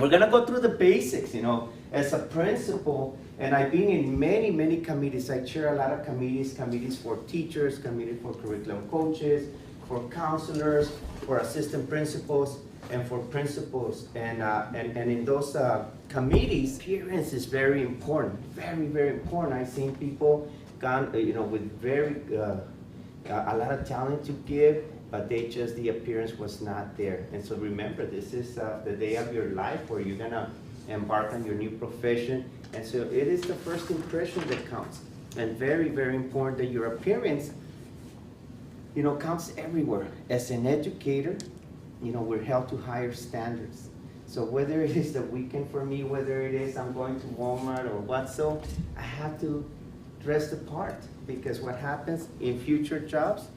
We're gonna go through the basics, as a principal, and I've been in many, many committees. I chair a lot of committees for teachers, committee for curriculum coaches, for counselors, for assistant principals, and for principals. And in those committees, appearance is very important, very, very important. I've seen people gone, with very, a lot of talent to give, but the appearance was not there. And so remember, this is the day of your life where you're gonna embark on your new profession. And so it is the first impression that counts. And very, very important that your appearance, counts everywhere. As an educator, we're held to higher standards. So whether it is the weekend for me, whether it is I'm going to Walmart or what, so I have to dress the part, because what happens in future jobs,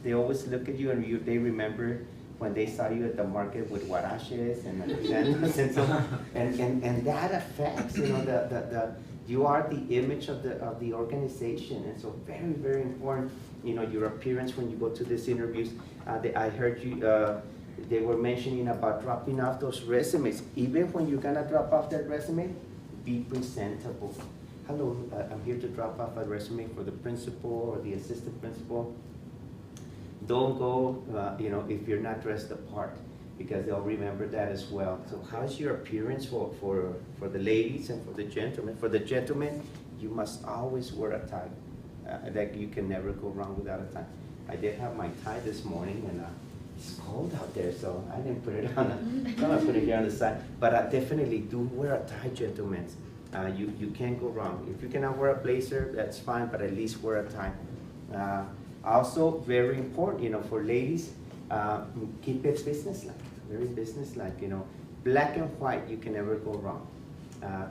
they always look at you and they remember when they saw you at the market with huaraches and sandals and so on. And that affects, you are the image of the organization. And so very, very important, your appearance when you go to these interviews. I heard you, they were mentioning about dropping off those resumes. Even when you're gonna drop off that resume, be presentable. Hello, I'm here to drop off a resume for the principal or the assistant principal. Don't go, if you're not dressed the part, because they'll remember that as well. So how's your appearance for the ladies and for the gentlemen? For the gentlemen, you must always wear a tie. Like you can never go wrong without a tie. I did have my tie this morning, and it's cold out there, so I didn't put it on. I'm gonna put it here on the side. But I definitely do wear a tie, gentlemen. You can't go wrong. If you cannot wear a blazer, that's fine, but at least wear a tie. Also, very important, for ladies, keep it businesslike, very businesslike, Black and white, you can never go wrong.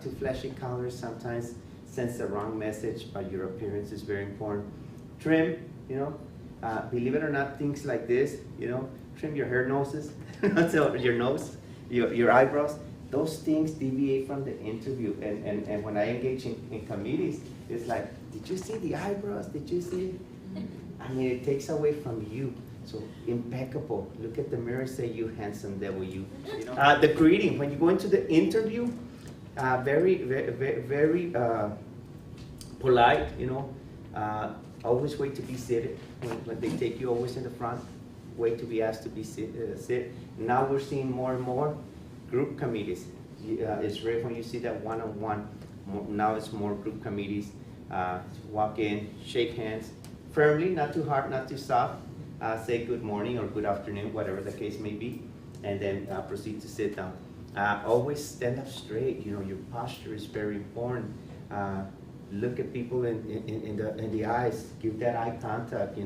Too flashy colors sometimes sends the wrong message, but your appearance is very important. Trim, believe it or not, things like this, trim your hair noses, so your nose, your eyebrows. Those things deviate from the interview. And when I engage in committees, it's like, did you see the eyebrows? Did you see? I mean, it takes away from you. So impeccable. Look at the mirror, say, you handsome devil, you. The greeting, when you go into the interview, very, very, very polite, always wait to be seated. When they take you always in the front, wait to be asked to be sit. Now we're seeing more and more group committees. It's rare when you see that one-on-one. Now it's more group committees. Walk in, shake hands, firmly, not too hard, not too soft. Say good morning or good afternoon, whatever the case may be, and then proceed to sit down. Always stand up straight. Your posture is very important. Look at people in the eyes. Give that eye contact.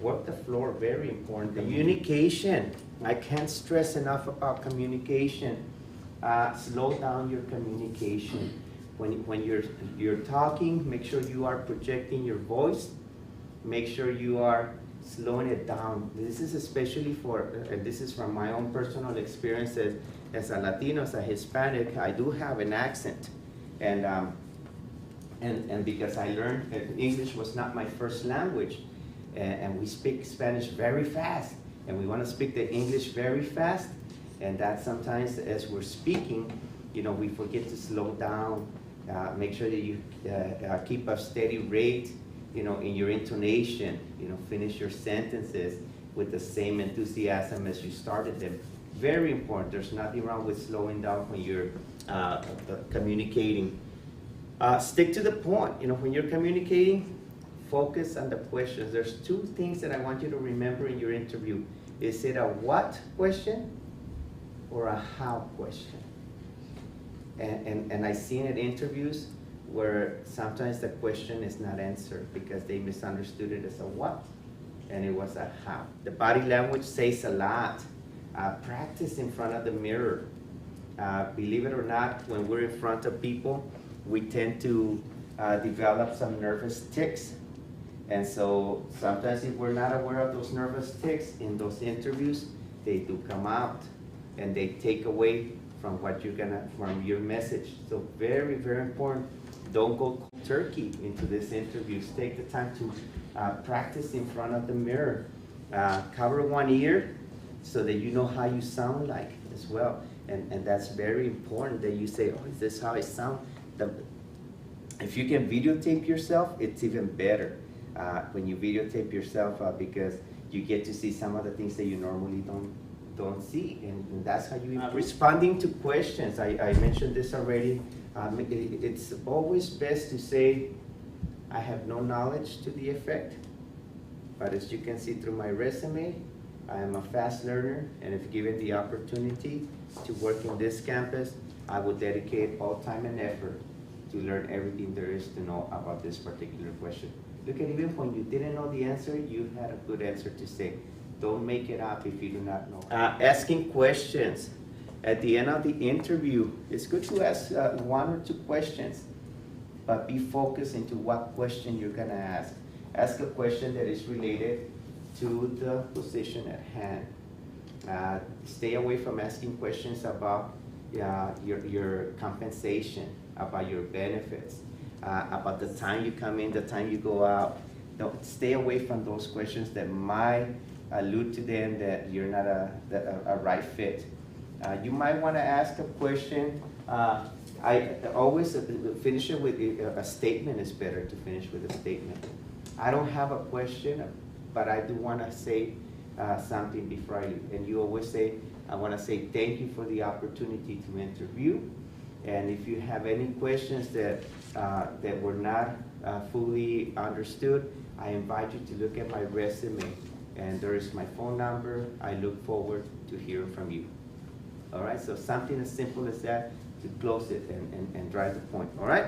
Work the floor. Very important. Communication. I can't stress enough about communication. Slow down your communication. When you're talking, make sure you are projecting your voice. Make sure you are slowing it down. This is especially and this is from my own personal experience as a Latino, as a Hispanic. I do have an accent, and because I learned that English was not my first language, and we speak Spanish very fast, and we want to speak the English very fast, and that sometimes as we're speaking, we forget to slow down. Make sure that you keep a steady rate, in your intonation. Finish your sentences with the same enthusiasm as you started them. Very important. There's nothing wrong with slowing down when you're communicating. Stick to the point. When you're communicating, focus on the questions. There's two things that I want you to remember in your interview. Is it a what question or a how question? And I've seen in interviews where sometimes the question is not answered because they misunderstood it as a what, and it was a how. The body language says a lot. Practice in front of the mirror. Believe it or not, when we're in front of people, we tend to develop some nervous tics. And so sometimes if we're not aware of those nervous tics in those interviews, they do come out and they take away from from your message. So very, very important. Don't go turkey into this interview. Take the time to practice in front of the mirror. Cover one ear so that you know how you sound like as well. And that's very important that you say, oh, is this how I sound? If you can videotape yourself, it's even better when you videotape yourself because you get to see some of the things that you normally don't see, and that's how you responding to questions. I mentioned this already. It's always best to say, I have no knowledge to the effect, but as you can see through my resume, I am a fast learner, and if given the opportunity to work in this campus, I will dedicate all time and effort to learn everything there is to know about this particular question. Look at, even when you didn't know the answer, you had a good answer to say. Don't make it up if you do not know. Asking questions. At the end of the interview, it's good to ask one or two questions, but be focused into what question you're gonna ask. Ask a question that is related to the position at hand. Stay away from asking questions about your compensation, about your benefits, about the time you come in, the time you go out. Don't stay away from those questions that might allude to them that you're not a right fit. You might want to ask a question. I always finish it with a statement. Is better to finish with a statement. I don't have a question, but I do want to say something before I leave. And you always say, I want to say thank you for the opportunity to interview. And if you have any questions that were not fully understood, I invite you to look at my resume. And there is my phone number. I look forward to hearing from you. All right, so something as simple as that to close it and drive the point, all right?